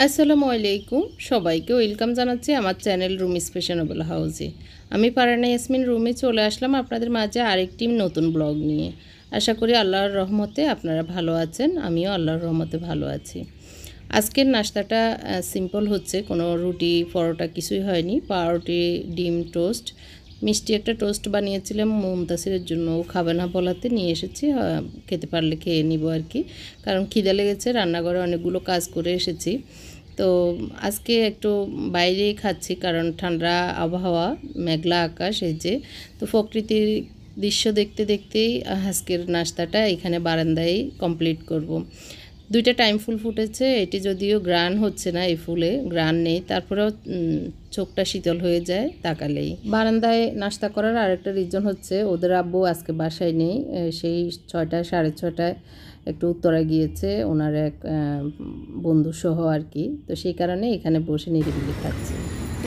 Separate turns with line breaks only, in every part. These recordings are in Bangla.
আসসালামু আলাইকুম সবাইকে ওয়েলকাম জানাচ্ছি আমার চ্যানেল রুমি ফ্যাশনেবল হাউসে। আমি পারানা ইয়াসমিন রুমে চলে আসলাম আপনাদের মাঝে আরেকটি নতুন ব্লগ নিয়ে। আশা করি আল্লাহর রহমতে আপনারা ভালো আছেন, আমিও আল্লাহর রহমতে ভালো আছি। আজকের নাস্তাটা সিম্পল হচ্ছে, কোনো রুটি পরোটা কিছুই হয়নি। পাউরুটি, ডিম টোস্ট, মিষ্টি একটা টোস্ট বানিয়েছিলাম মুমতাসিরের জন্য, ও খাবে না বলাতে নিয়ে এসেছি। খেতে পারলে খেয়ে নিব আর কি, কারণ খিদে লেগেছে। রান্নাঘরে অনেকগুলো কাজ করে এসেছি, তো আজকে একটু বাইরেই খাচ্ছি কারণ ঠান্ডা আবহাওয়া, মেঘলা আকাশ, এই যে তো প্রকৃতির দৃশ্য দেখতে দেখতেই আজকের নাস্তাটা এখানে বারান্দায় কমপ্লিট করব। দুইটা টাইম ফুল ফুটেছে, এটি যদিও গ্রান হচ্ছে না, এই ফুলে গ্রান নেই, তারপরেও চোখটা শীতল হয়ে যায় তাকালেই। বারান্দায় নাস্তা করার আরেকটা রিজন হচ্ছে ওদের আব্বু আজকে বাসায় নেই, সেই 6টা সাড়ে 6টায় একটু উত্তরায় গিয়েছে ওনার এক বন্ধু সহ আর কি, তো সেই কারণে এখানে বসে নিরিবিলি খাচ্ছি।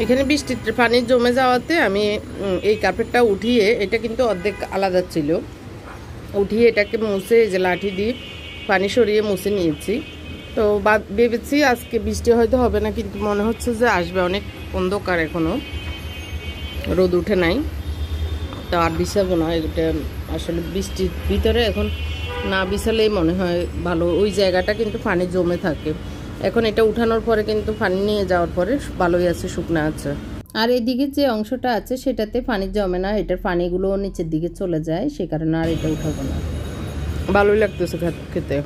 এখানে বৃষ্টির পানি জমে যাওয়াতে আমি এই কার্পেটটা উঠিয়ে, এটা কিন্তু অর্ধেক আলাদা ছিল, উঠিয়ে এটাকে মুছে এই যে লাঠি দিয়ে পানি সরিয়ে মুছে নিয়েছি। তো ভেবেছি আজকে বৃষ্টি হয়তো হবে না, কিন্তু মনে হচ্ছে যে আসবে। অনেক অন্ধকার, এখনো রোদ উঠে নাই, তো আর বিছাবো না এটা। আসলে বৃষ্টির ভিতরে এখন না বিছালেই মনে হয় ভালো। ওই জায়গাটা কিন্তু পানি জমে থাকে। এখন এটা উঠানোর পরে কিন্তু পানি নিয়ে যাওয়ার পরে ভালোই আছে, শুকনা আছে। আর এদিকে যে অংশটা আছে সেটাতে পানি জমে না, এটার পানিগুলো নিচের দিকে চলে যায়, সে কারণে আর এটা উঠাবো না। ভালোই লাগতেছে খেতে।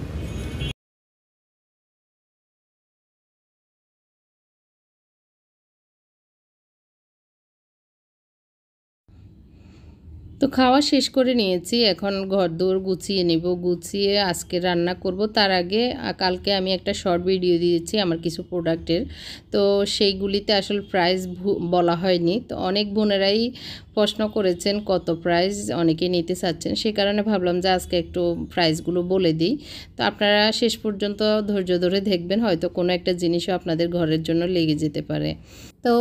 তো খাওয়া শেষ করে নিয়েছি, এখন ঘরদোর গুছিয়ে নেব। গুছিয়ে আজকে রান্না করব। তার আগে কালকে আমি একটা শর্ট ভিডিও দিয়েছি আমার কিছু প্রোডাক্টের, তো সেইগুলিতে আসলে প্রাইস বলা হয়নি। তো অনেক বোনেরাই প্রশ্ন করেছেন কত প্রাইস, অনেকেই নিতে চাচ্ছেন, সে কারণে ভাবলাম যে আজকে একটু প্রাইসগুলো বলে দিই। তো আপনারা শেষ পর্যন্ত ধৈর্য ধরে দেখবেন, হয়তো কোনো একটা জিনিসও আপনাদের ঘরের জন্য লেগে যেতে পারে। তো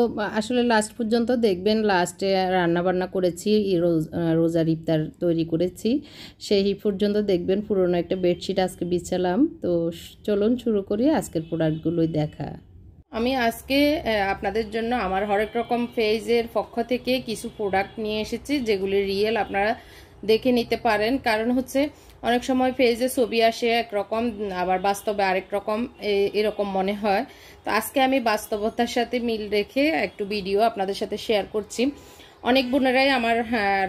আসলে লাস্ট পর্যন্ত দেখবেন। লাস্টে রান্নাবান্না করেছি, রোজার ইফতার তৈরি করেছি, সেই পর্যন্ত দেখবেন। পুরনো একটা বেডশিট আজকে বিছালাম। তো চলুন শুরু করি আজকের প্রোডাক্টগুলোই দেখা। আমি আজকে আপনাদের জন্য আমার হরেক রকম পেজের পক্ষ থেকে কিছু প্রোডাক্ট নিয়ে এসেছি, যেগুলি রিয়েল, আপনারা দেখে নিতে পারেন। কারণ হচ্ছে অনেক সময় পেজে ছবি আসে একরকম, আবার বাস্তবে আরেক রকম, এরকম মনে হয়। তো আজকে আমি বাস্তবতার সাথে মিল রেখে একটু ভিডিও আপনাদের সাথে শেয়ার করছি। অনেক বোনেরাই আমার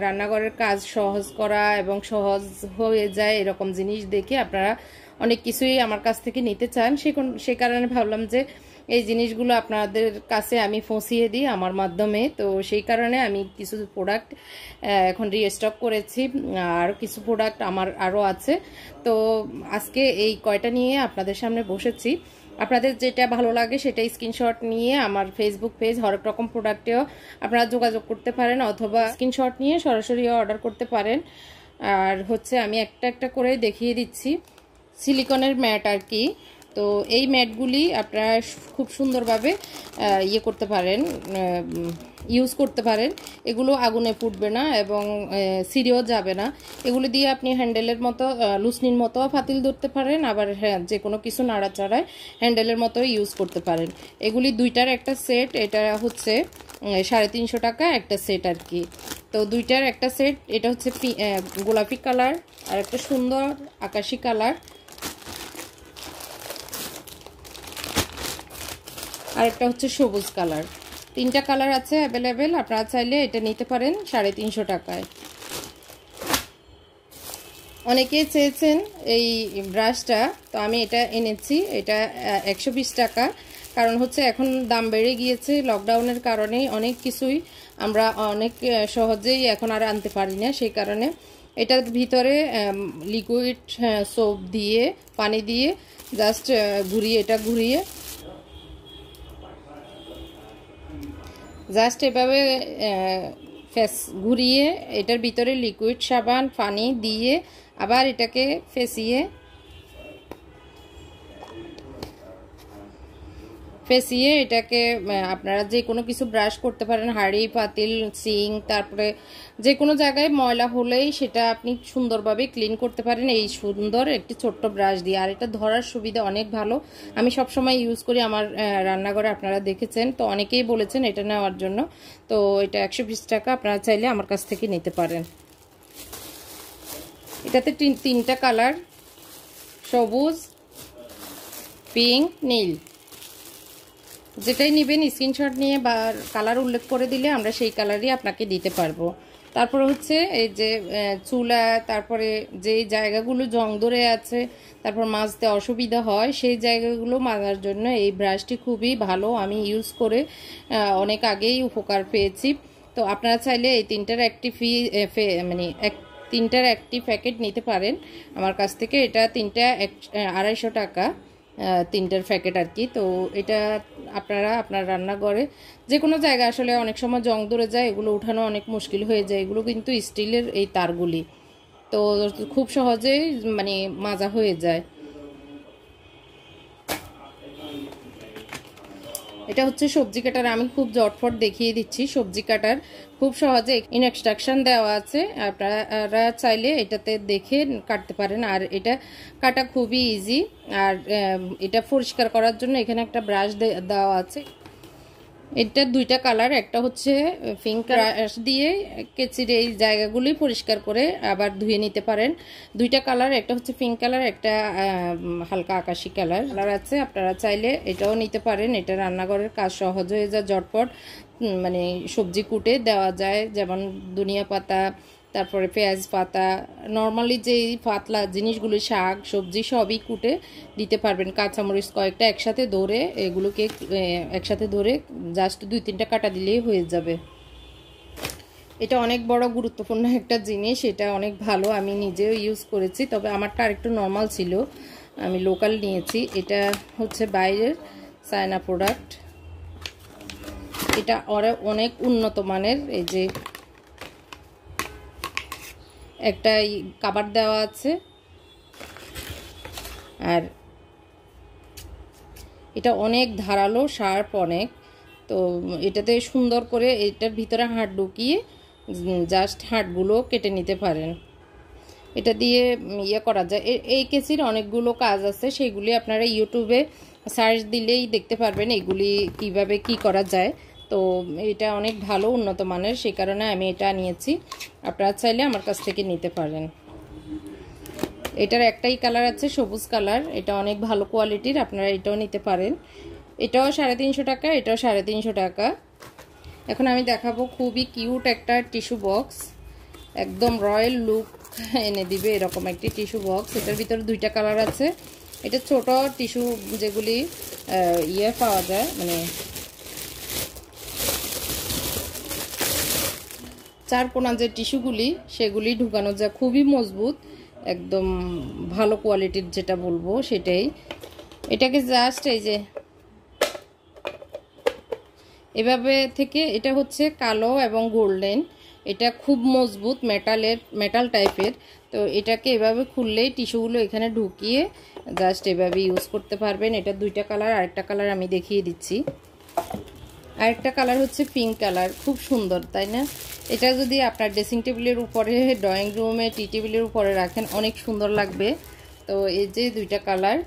রান্নাঘরের কাজ সহজ করা এবং সহজ হয়ে যায় এরকম জিনিস দেখে আপনারা অনেক কিছুই আমার কাছ থেকে নিতে চান। সে কারণে ভাবলাম যে এই জিনিসগুলো আপনাদের কাছে আমি পৌঁছিয়ে দিই আমার মাধ্যমে। তো সেই কারণে আমি কিছু প্রোডাক্ট এখন রিস্টক করেছি, আর কিছু প্রোডাক্ট আমার আরও আছে। তো আজকে এই কয়টা নিয়ে আপনাদের সামনে বসেছি। আপনাদের যেটা ভালো লাগে সেটা স্ক্রিনশট নিয়ে আমার ফেসবুক পেজ হরেক রকম প্রোডাক্টেও আপনারা যোগাযোগ করতে পারেন, অথবা স্ক্রিনশট নিয়ে সরাসরি অর্ডার করতে পারেন। আর হচ্ছে আমি একটা একটা করে দেখিয়ে দিচ্ছি। সিলিকনের ম্যাট আর কি। তো এই ম্যাটগুলি আপনারা খুব সুন্দরভাবে ইয়ে করতে পারেন, ইউজ করতে পারেন। এগুলো আগুনে ফুটবে না এবং সিঁড়িও যাবে না। এগুলো দিয়ে আপনি হ্যান্ডেলের মতো, লুসনির মতো পাতিল ধরতে পারেন, আবার যে কোনো কিছু নাড়াচাড়ায় হ্যান্ডেলের মতো ইউজ করতে পারেন। এগুলি দুইটার একটা সেট, এটা হচ্ছে 350 টাকা একটা সেট আর কি। তো দুইটার একটা সেট, এটা হচ্ছে গোলাপি কালার আর একটা সুন্দর আকাশি কালার, আর একটা হচ্ছে সবুজ কালার। তিনটা কালার আছে অ্যাভেলেবেল, আপনারা চাইলে এটা নিতে পারেন 350 টাকায়। অনেকেই চেয়েছেন এই ব্রাশটা, তো আমি এটা এনেছি। এটা 120 টাকা। কারণ হচ্ছে এখন দাম বেড়ে গিয়েছে, লকডাউনের কারণে অনেক কিছুই আমরা অনেক সহজেই এখন আর আনতে পারি না। সেই কারণে এটার ভিতরে লিকুইড সোপ দিয়ে, পানি দিয়ে জাস্ট ঘুরিয়ে জাস্ট এভাবে ফেস ঘুরিয়ে এটার ভিতরে লিকুইড সাবান পানি দিয়ে আবার এটাকে ফেসিয়ে ফেসিয়ে এটাকে আপনারা যে কোনো কিছু ব্রাশ করতে পারেন, হাঁড়ি পাতিল সিঙ্ক, তারপরে যে কোনো জায়গায় ময়লা হলেই সেটা আপনি সুন্দরভাবে ক্লিন করতে পারেন এই সুন্দর একটি ছোট্ট ব্রাশ দিয়ে। আর এটা ধরার সুবিধা অনেক ভালো, আমি সবসময় ইউজ করি আমার রান্নাঘরে, আপনারা দেখেছেন। তো অনেকেই বলেছেন এটা নেওয়ার জন্য। তো এটা 120 টাকা, আপনারা চাইলে আমার কাছ থেকে নিতে পারেন। এটাতে তিনটা কালার, সবুজ, পিঙ্ক, নীল, যেটাই নেবেন স্ক্রিনশট নিয়ে বা কালার উল্লেখ করে দিলে আমরা সেই কালারই আপনাকে দিতে পারবো। তারপর হচ্ছে এই যে চুলা, তারপরে যে জায়গাগুলো জং ধরে আছে, তারপর মাজতে অসুবিধা হয়, সেই জায়গাগুলো মাজার জন্য এই ব্রাশটি খুবই ভালো, আমি ইউজ করে অনেক আগেই উপকার পেয়েছি। তো আপনারা চাইলে এই তিনটার একটি তিনটার একটি প্যাকেট নিতে পারেন আমার কাছ থেকে। এটা তিনটা 250 টাকা, তিনটার প্যাকেট আর কি। তো এটা আপনারা আপনার রান্নাঘরে যে কোনো জায়গায়, আসলে অনেক সময় জং ধরে যায়, এগুলো উঠানো অনেক মুশকিল হয়ে যায়। এগুলো কিন্তু স্টিলের এই তারগুলি, তো খুব সহজেই মাজা হয়ে যায়। এটা হচ্ছে সবজি কাটার, আমি খুব জটফট দেখিয়ে দিচ্ছি। সবজি কাটার খুব সহজে ইনস্ট্রাকশন দেওয়া আছে, আপনারা চাইলে এটাতে দেখে কাটতে পারেন। আর এটা কাটা খুবই ইজি। আর এটা পরিষ্কার করার জন্য এখানে একটা ব্রাশ দেওয়া আছে। এটা দুইটা কালার, একটা হচ্ছে পিঙ্ক ব্রাশ দিয়ে কেচির এই জায়গাগুলি পরিষ্কার করে আবার ধুয়ে নিতে পারেন। দুইটা কালার, একটা হচ্ছে পিঙ্ক কালার, একটা হালকা আকাশি কালার আছে। আপনারা চাইলে এটাও নিতে পারেন। এটা রান্নাঘরের কাজ সহজ হয়ে যায়, ঝটপট সবজি কুটে দেওয়া যায়, যেমন ধনিয়া পাতা, তারপরে পেঁয়াজ পাতা, নর্মালি যেই পাতলা জিনিসগুলো শাক সবজি সবই কুটে দিতে পারবেন। কাঁচামরিচ কয়েকটা একসাথে ধরে, এগুলোকে একসাথে ধরে জাস্ট 2-3টা কাটা দিলেই হয়ে যাবে। এটা অনেক বড় গুরুত্বপূর্ণ একটা জিনিস, এটা অনেক ভালো, আমি নিজেও ইউজ করেছি। তবে আমারটা আরেকটু নর্মাল ছিল, আমি লোকাল নিয়েছি। এটা হচ্ছে বাইরের চায়না প্রোডাক্ট, এটা অনেক উন্নত মানের। এই যে একটা কভার দেওয়া আছে, আর এটা অনেক ধারালো, শার্প অনেক। তো এটাতে সুন্দর করে এটার ভিতরে হাড় ঢুকিয়ে জাস্ট হাড়গুলো কেটে নিতে পারেন। এটা দিয়ে করা যায়। এই কেসির অনেকগুলো কাজ আছে, সেগুলি আপনারা ইউটিউবে সার্চ দিলেই দেখতে পারবেন এগুলি কিভাবে কি করা যায়। তো এটা অনেক ভালো, উন্নত মানের, সেই কারণে আমি এটা নিয়েছি। আপনারা চাইলে আমার কাছ থেকে নিতে পারেন। এটার একটাই কালার আছে, সবুজ কালার, এটা অনেক ভালো কোয়ালিটির, আপনারা এটাও নিতে পারেন। এটাও 350 টাকা, এটাও 350 টাকা। এখন আমি দেখাবো খুবই কিউট একটা টিস্যু বক্স, একদম রয়্যাল লুক এনে দিবে এরকম একটি টিস্যু বক্স। এটার ভিতরে দুইটা কালার আছে। এটা ছোট টিস্যু যেগুলি পাওয়া যায়, চারকোনা যে টিস্যুগুলি, সেগুলি ঢুকানো যায়, খুবই মজবুত, একদম ভালো কোয়ালিটির যেটা বলবো সেটাই। এটাকে জাস্ট এই যে এভাবে থেকে, এটা হচ্ছে কালো এবং গোল্ডেন, এটা খুব মজবুত, মেটাল টাইপের। তো এটাকে এভাবে খুললেই টিস্যুগুলো এখানে ঢুকিয়ে জাস্ট এভাবে ইউজ করতে পারবেন। এটা দুইটা কালার, আরেকটা কালার আমি দেখিয়ে দিচ্ছি। আরেকটা কালার হচ্ছে পিঙ্ক কালার, খুব সুন্দর, তাই না? এটা যদি আপনার ড্রেসিং টেবিলের উপরে, ড্রয়িং রুমে, টি টেবিলের উপরে রাখেন, অনেক সুন্দর লাগবে। তো এই যে দুইটা কালার,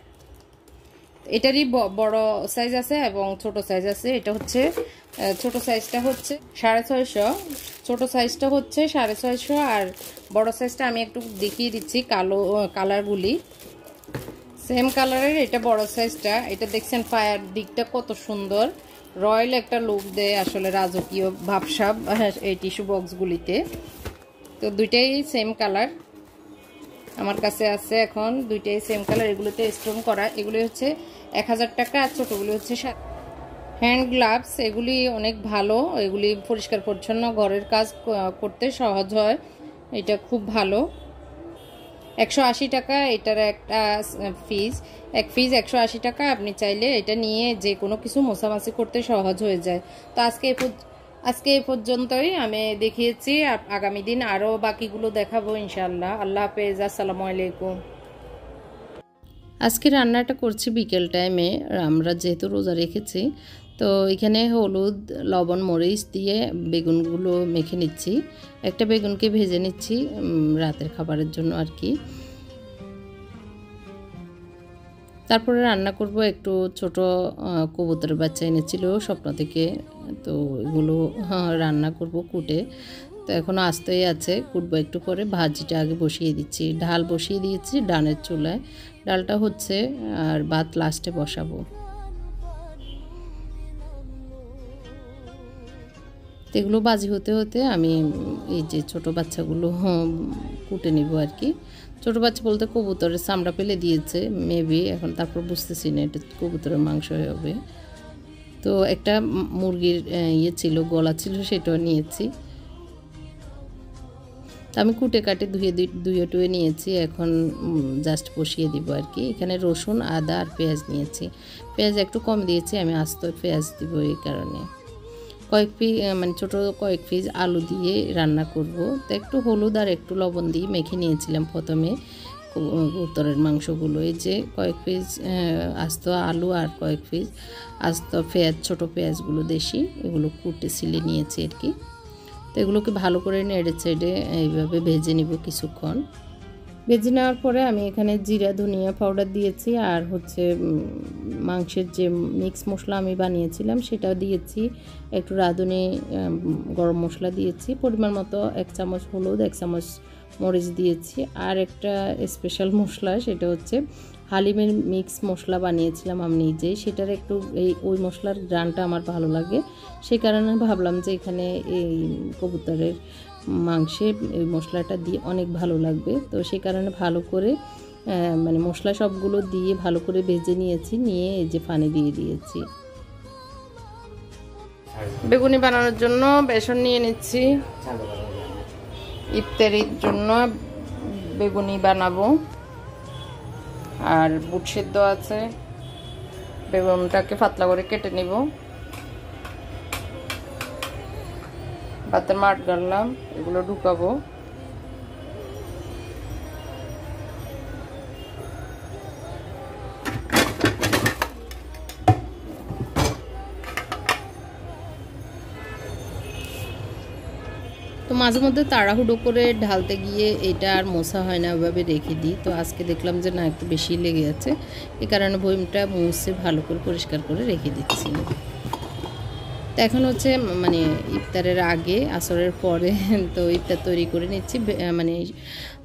এটারই বড় সাইজ আছে এবং ছোট সাইজ আছে। এটা হচ্ছে ছোট সাইজটা হচ্ছে 650, ছোট সাইজটা হচ্ছে 650, আর বড় সাইজটা আমি একটু দেখিয়ে দিচ্ছি কালারগুলি সেম কালারের। এটা বড় সাইজটা, এটা দেখছেন পায়ের দিকটা কত সুন্দর, রয়্যাল একটা লুক দেয়, আসলে রাজকীয় ভাবসাব এই টিস্যু বক্সগুলিতে। তো দুইটাই সেম কালার আমার কাছে আছে, এখন দুইটাই সেম কালার। এগুলোতে স্টোন করা, এগুলি হচ্ছে 1000 টাকা, আর ছোটোগুলি হচ্ছে হ্যান্ড গ্লাভস, এগুলি অনেক ভালো, এগুলি পরিষ্কার পরিচ্ছন্ন ঘরের কাজ করতে সহজ হয়, এটা খুব ভালো। 180 টাকা এটার একটা এক পিস 180 টাকা। আপনি চাইলে এটা নিয়ে যে কোনো কিছু মোছামাছি করতে সহজ হয়ে যায়। তো আজকে এই পর্যন্তই আমি দেখিয়েছি, আগামী দিন আরও বাকিগুলো দেখাবো ইনশাআল্লাহ। আল্লাহ হাফেজ, আসসালামু আলাইকুম। আজকে রান্নাটা করছি বিকেল টাইমে, আমরা যেহেতু রোজা রেখেছি। তো এখানে হলুদ, লবণ, মরিচ দিয়ে বেগুনগুলো মেখে নিচ্ছি। একটা বেগুনকে ভেজে নিচ্ছি রাতের খাবারের জন্য আর কি। তারপরে রান্না করব, একটু ছোট কবুতরের বাচ্চা এনেছিল স্বপ্ন থেকে, তো এগুলো রান্না করব কুটে। তো এখনও আস্তই আছে, কুটবো একটু পরে। ভাজিটা আগে বসিয়ে দিচ্ছি, ডাল বসিয়ে দিয়েছি ডানের চুলায়, ডালটা হচ্ছে আর ভাত লাস্টে বসাবো। তো এগুলো ভাজি হতে হতে আমি এই যে ছোটো বাচ্চাগুলো কুটে নিব আর কি। ছোটো বাচ্চা বলতে কবুতরের চামড়া ফেলে দিয়েছে মেবি, এখন তারপর বুঝতেছি না এটা কবুতরের মাংস হবে। তো একটা মুরগির ইয়ে ছিল, গলা ছিল, সেটাও নিয়েছি। তো আমি কুটে কাটে ধুয়ে টুয়ে নিয়েছি, এখন জাস্ট বসিয়ে দিব আর কি। এখানে রসুন, আদা আর পেঁয়াজ নিয়েছি। পেঁয়াজ একটু কম দিয়েছি, আমি আস্ত পেঁয়াজ দিব এই কারণে। মানে ছোটো কয়েক পিস আলু দিয়ে রান্না করব। তো একটু হলুদ আর একটু লবণ দিয়ে মেখে নিয়েছিলাম প্রথমে কবুতরের মাংসগুলো। এই যে কয়েক পিস আস্ত আলু আর কয়েক পিস আস্ত পেঁয়াজ, ছোটো পেঁয়াজগুলো দেশি, এগুলো কুটে ছিলে নিয়েছি আর কি। তো এগুলোকে ভালো করে নেড়ে চেড়ে এইভাবে ভেজে নিব কিছুক্ষণ। ভেজে নেওয়ার পরে আমি এখানে জিরা ধনিয়া পাউডার দিয়েছি, আর হচ্ছে মাংসের যে মিক্স মশলা আমি বানিয়েছিলাম সেটাও দিয়েছি। একটু রাঁধুনি গরম মশলা দিয়েছি, পরিমাণ মতো 1 চামচ হলুদ, 1 চামচ মরিচ দিয়েছি। আর একটা স্পেশাল মশলা, সেটা হচ্ছে হালিমের মিক্স মশলা বানিয়েছিলাম আমি নিজেই, সেটার একটু ওই মশলার গ্রানটা আমার ভালো লাগে, সে কারণে ভাবলাম যে এখানে এই কবুতরের মাংসে এই মশলাটা দিয়ে অনেক ভালো লাগবে। তো সেই কারণে ভালো করে মানে মশলা সবগুলো দিয়ে ভালো করে ভেজে নিয়েছি, নিয়ে এই যে পানি দিয়ে দিয়েছি। বেগুনি বানানোর জন্য বেসন নিয়ে নিচ্ছি, ইফতারির জন্য বেগুনি বানাবো। আর বুট সেদ্ধ আছে, বেগুনটাকে পাতলা করে কেটে নিব। ভাতের মাঠ গাড়লাম, এগুলো ঢুকাবো। তো মাঝে মধ্যে তাড়াহুড়ো করে ঢালতে গিয়ে এটা আর মোছা হয় না, ওইভাবে রেখে দিই। তো আজকে দেখলাম যে না, একটু বেশি লেগে যাচ্ছে, এই কারণে বইমটা মুছে ভালো করে পরিষ্কার করে রেখে দিচ্ছি। তো এখন হচ্ছে মানে ইফতারের আগে, আসরের পরে তো ইফতার তৈরি করে নিচ্ছি। মানে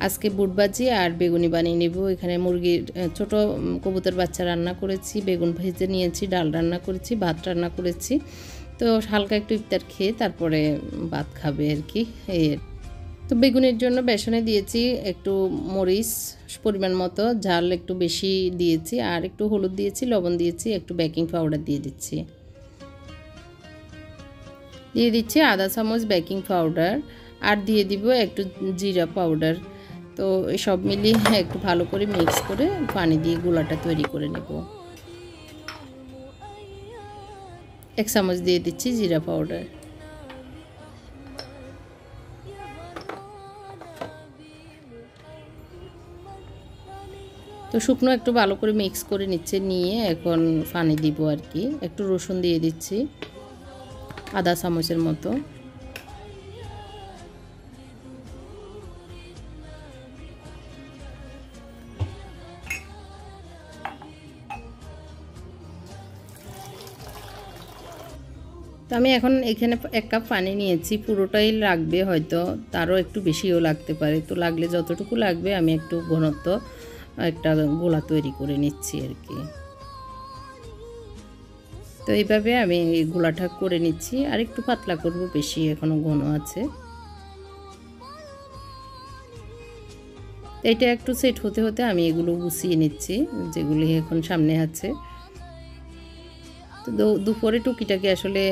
আজকে বুট ভাজি আর বেগুনি বানিয়ে নেব। এখানে মুরগির ছোট কবুতর বাচ্চা রান্না করেছি, বেগুন ভেজে নিয়েছি, ডাল রান্না করেছি, ভাত রান্না করেছি। তো হালকা একটু ইফতার খেয়ে তারপরে ভাত খাবে আর কি। তো বেগুনের জন্য বেসনে দিয়েছি একটু মরিচ পরিমাণ মতো, ঝাল একটু বেশি দিয়েছি, আর একটু হলুদ দিয়েছি, লবণ দিয়েছি, একটু বেকিং পাউডার দিয়ে দিচ্ছি। দিয়ে দিচ্ছি আধা চামচ বেকিং পাউডার, আর দিয়ে দিব একটু জিরা পাউডার। তো সব মিলিয়ে একটু ভালো করে মিক্স করে পানি দিয়ে গোলাটা তৈরি করে নেব। 1 চামচ দিয়ে দিচ্ছি জিরা পাউডার। তো শুকনো একটু ভালো করে মিক্স করে নিচ্ছে, নিয়ে এখন পানি দিব আর কি। একটু রসুন দিয়ে দিচ্ছি আধা চামচের মতো। তো আমি এখন এখানে 1 কাপ পানি নিয়েছি, পুরোটাই লাগবে, হয়তো তারও একটু বেশিও লাগতে পারে। তো লাগলে যতটুকু লাগবে আমি একটু ঘনত্ব একটা গোলা তৈরি করে নিচ্ছি আর কি। তো এইভাবে আমি এই গোলাটা করে নিচ্ছি, আর একটু পাতলা করব, বেশি এখনও ঘন আছে। এটা একটু সেট হতে হতে আমি এগুলো গুছিয়ে নিচ্ছি, যেগুলি এখন সামনে আছে। তো দুপুরে টুকিটাকি আসলে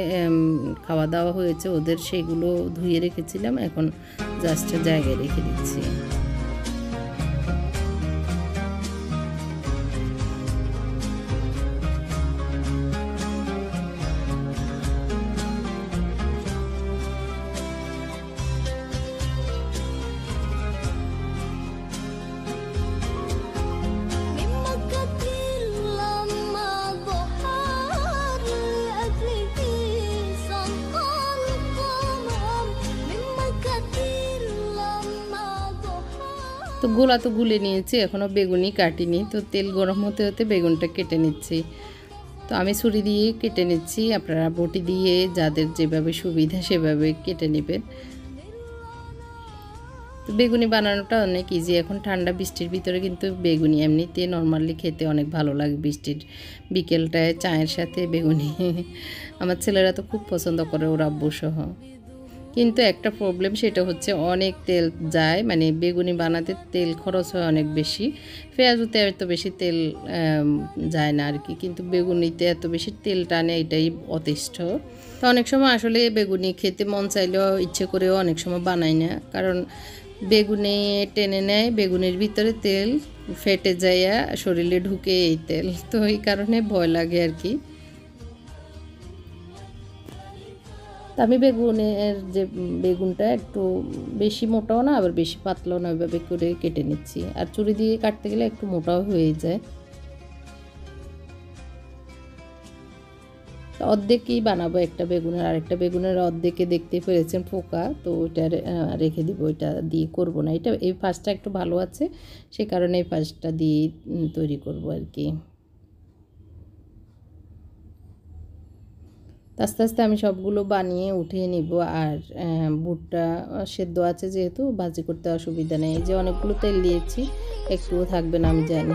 খাওয়া দাওয়া হয়েছে ওদের, সেগুলো ধুয়ে রেখেছিলাম, এখন জাস্ট জায়গায় রেখে দিচ্ছি। তো গোলা তো গুলে নিয়েছি, এখনও বেগুনি কাটিনি। তো তেল গরম হতে হতে বেগুনটা কেটে নিচ্ছি। তো আমি ছুরি দিয়ে কেটে নিচ্ছি, আপনারা বটি দিয়ে যাদের যেভাবে সুবিধা সেভাবে কেটে নেবেন। তো বেগুনি বানানোটা অনেক ইজি। এখন ঠান্ডা বৃষ্টির ভিতরে কিন্তু বেগুনি এমনিতে নর্মালি খেতে অনেক ভালো লাগে। বৃষ্টির বিকেলটায় চায়ের সাথে বেগুনি আমার ছেলেরা তো খুব পছন্দ করে, ওর আব্বু সহ। কিন্তু একটা প্রবলেম, সেটা হচ্ছে অনেক তেল যায়, মানে বেগুনি বানাতে তেল খরচ হয় অনেক বেশি। পেঁয়াজুতে এত বেশি তেল যায় না আর কি, কিন্তু বেগুনিতে এত বেশি তেল টানে, এটাই অতিষ্ঠ। তো অনেক সময় আসলে বেগুনি খেতে মন চাইলেও ইচ্ছে করেও অনেক সময় বানাই না, কারণ বেগুনি টেনে নেয়, বেগুনের ভিতরে তেল ফেটে যায়, শরীরে ঢুকে এই তেল, তো এই কারণে ভয় লাগে আর কি। আমি বেগুনের যে বেগুনটা একটু বেশি মোটাও না আবার বেশি পাতলাও না, ওইভাবে করে কেটে নিচ্ছি। আর ছুরি দিয়ে কাটতে গেলে একটু মোটাও হয়ে যায়। তো অর্ধেকই বানাবো একটা বেগুনের, আর একটা বেগুনের অর্ধেকে দেখতে পেরেছেন পোকা, তো ওইটা রেখে দিব, ওইটা দিয়ে করব না। এটা এই পাশটা একটু ভালো আছে, সে কারণে এই পাশটা দিয়ে তৈরি করব আর কি। আস্তে আস্তে আমি সবগুলো বানিয়ে উঠিয়ে নিব। আর বুটটা সেদ্ধ আছে যেহেতু ভাজি করতে অসুবিধা নেই। এই যে অনেকগুলো তেল দিয়েছি, একটুও থাকবে না আমি জানি।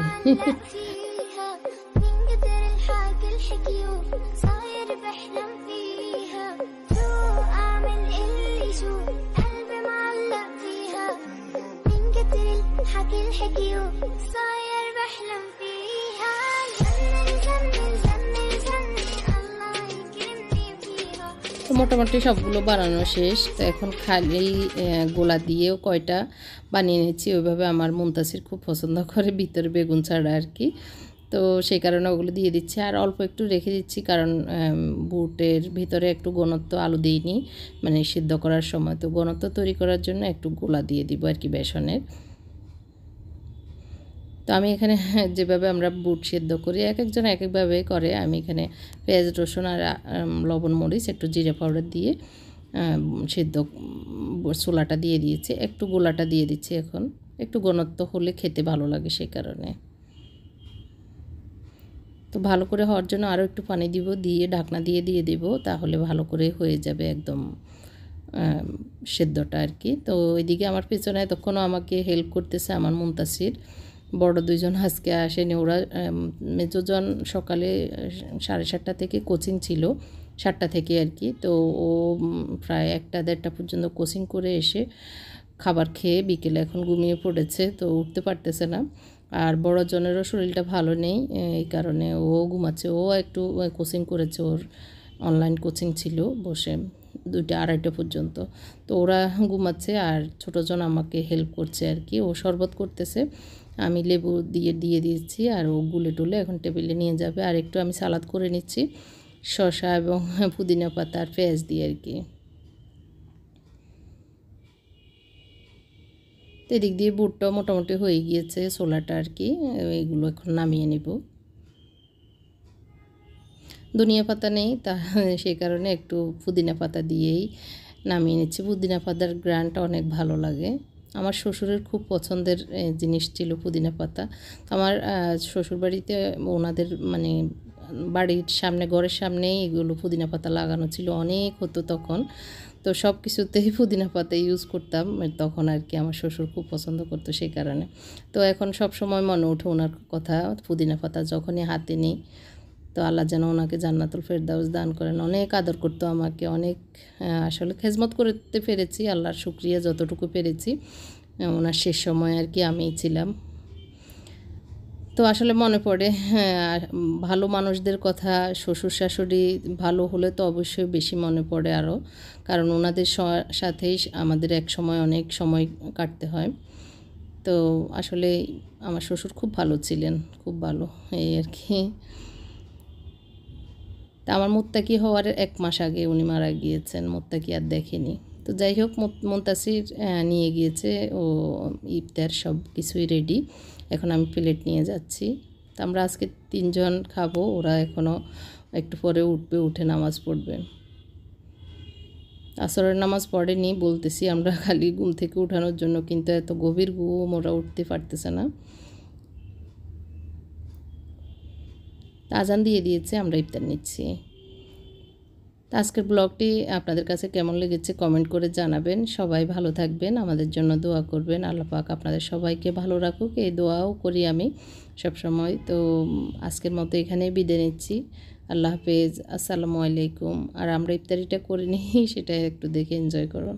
তো মোটামুটি সবগুলো বানানো শেষ। তো এখন খালি গোলা দিয়েও কয়টা বানিয়ে নিচ্ছি। ওইভাবে আমার মুনতাসির খুব পছন্দ করে, ভিতরে বেগুন ছাড়া আর কি। তো সেই কারণে ওগুলো দিয়ে দিচ্ছি, আর অল্প একটু রেখে দিচ্ছি, কারণ বুটের ভিতরে একটু ঘনত্ব আলু দিইনি, মানে সিদ্ধ করার সময়। তো ঘনত্ব তৈরি করার জন্য একটু গোলা দিয়ে দিব আর কি বেসনের। তো আমি এখানে যেভাবে আমরা বুট সেদ্ধ করি, এক একজন এক একভাবে করে। আমি এখানে পেঁয়াজ রসুন আর লবণ মরিচ একটু জিরে পাউডার দিয়ে সেদ্ধ ছোলাটা দিয়ে দিয়েছি, একটু গোলাটা দিয়ে দিচ্ছি। এখন একটু ঘনত্ব হলে খেতে ভালো লাগে, সেই কারণে। তো ভালো করে হওয়ার জন্য আরও একটু পানি দিব, দিয়ে ঢাকনা দিয়ে দেব, তাহলে ভালো করে হয়ে যাবে একদম সেদ্ধটা আর কি। তো ওইদিকে আমার পেছনে তখনও আমাকে হেল্প করতেছে আমার মুনতাসির। বড় দুইজন আজকে আসেনি, ওরা মেজোজন সকালে 7:30 থেকে কোচিং ছিল, 7টা থেকে আর কি। তো ও প্রায় 1টা-1:30 পর্যন্ত কোচিং করে এসে খাবার খেয়ে বিকেলে এখন ঘুমিয়ে পড়েছে, তো উঠতে পারতেছে না। আর বড় জনেরও শরীরটা ভালো নেই, এই কারণে ও ঘুমাচ্ছে। ও একটু কোচিং করেছে, ওর অনলাইন কোচিং ছিল, বসে 2টা-2:30 পর্যন্ত। তো ওরা ঘুমাচ্ছে, আর ছোটোজন আমাকে হেল্প করছে আর কি। ও শরবত করতেছে, আমি লেবু দিয়ে দিয়েছি, আর ও গুলে টুলে এখন টেবিলে নিয়ে যাবে। আর একটু আমি সালাদ করে নিচ্ছি, শসা এবং পুদিনা পাতা আর পেঁয়াজ দিয়ে আর কি। তো এদিক দিয়ে বুটটাও মোটামুটি হয়ে গিয়েছে, ছোলাটা আর কি। এইগুলো এখন নামিয়ে নিব। ধনিয়া পাতা নেই, তা সেই কারণে একটু পুদিনা পাতা দিয়েই নামিয়ে নিচ্ছি। পুদিনা পাতার গ্রানটা অনেক ভালো লাগে। আমার শ্বশুরের খুব পছন্দের জিনিস ছিল পুদিনা পাতা। আমার শ্বশুরবাড়িতে ওনাদের মানে বাড়ির সামনে, ঘরের সামনেই এগুলো পুদিনা পাতা লাগানো ছিল, অনেক হতো তখন। তো সব কিছুতেই পুদিনা পাতা ইউজ করতাম তখন আর কি। আমার শ্বশুর খুব পছন্দ করতো, সেই কারণে। তো এখন সব সময় মনে ওঠে ওনার কথা, পুদিনা পাতা যখনই হাতে নিই। তো আল্লাহ যেন ওনাকে জান্নাতুল ফেরদাউস দান করেন। অনেক আদর করতো আমাকে, অনেক আসলে খেজমত করতে পেরেছি, আল্লাহর শুকরিয়া যতটুকু পেরেছি। ওনার শেষ সময় আর কি আমিই ছিলাম। তো আসলে মনে পড়ে ভালো মানুষদের কথা। শ্বশুর শাশুড়ি ভালো হলে তো অবশ্যই বেশি মনে পড়ে আরও, কারণ ওনাদের সাথেই আমাদের এক সময় অনেক সময় কাটতে হয়। তো আসলে আমার শ্বশুর খুব ভালো ছিলেন, খুব ভালো, এই আর কি। তা আমার মুত্তাকি হওয়ার 1 মাস আগে উনি মারা গিয়েছেন, মুত্তাকি আর দেখেনি। তো যাই হোক, মুনতাসির নিয়ে গিয়েছে, ও ইফতার সব কিছুই রেডি। এখন আমি প্লেট নিয়ে যাচ্ছি। তো আমরা আজকে 3 জন খাবো, ওরা এখনও একটু পরে উঠবে, উঠে নামাজ পড়বে। আসরের নামাজ পড়েনি বলতেছি আমরা, খালি ঘুম থেকে উঠানোর জন্য, কিন্তু এত গভীর ঘুম ওরা উঠতে পারতেছে না। আজান দিয়ে দিয়েছে, আমরা ইফতার নিচ্ছি। আজকের ব্লগটি আপনাদের কাছে কেমন লেগেছে কমেন্ট করে জানাবেন। সবাই ভালো থাকবেন, আমাদের জন্য দোয়া করবেন। আল্লাহ পাক আপনাদের সবাইকে ভালো রাখুক, এই দোয়াও করি আমি সবসময়। তো আজকের মতো এখানেই বিদায় নিচ্ছি। আল্লাহ হাফেজ, আসসালামু আলাইকুম। আর আমরা ইফতারিটা করে নিই, সেটা একটু দেখে এনজয় করুন।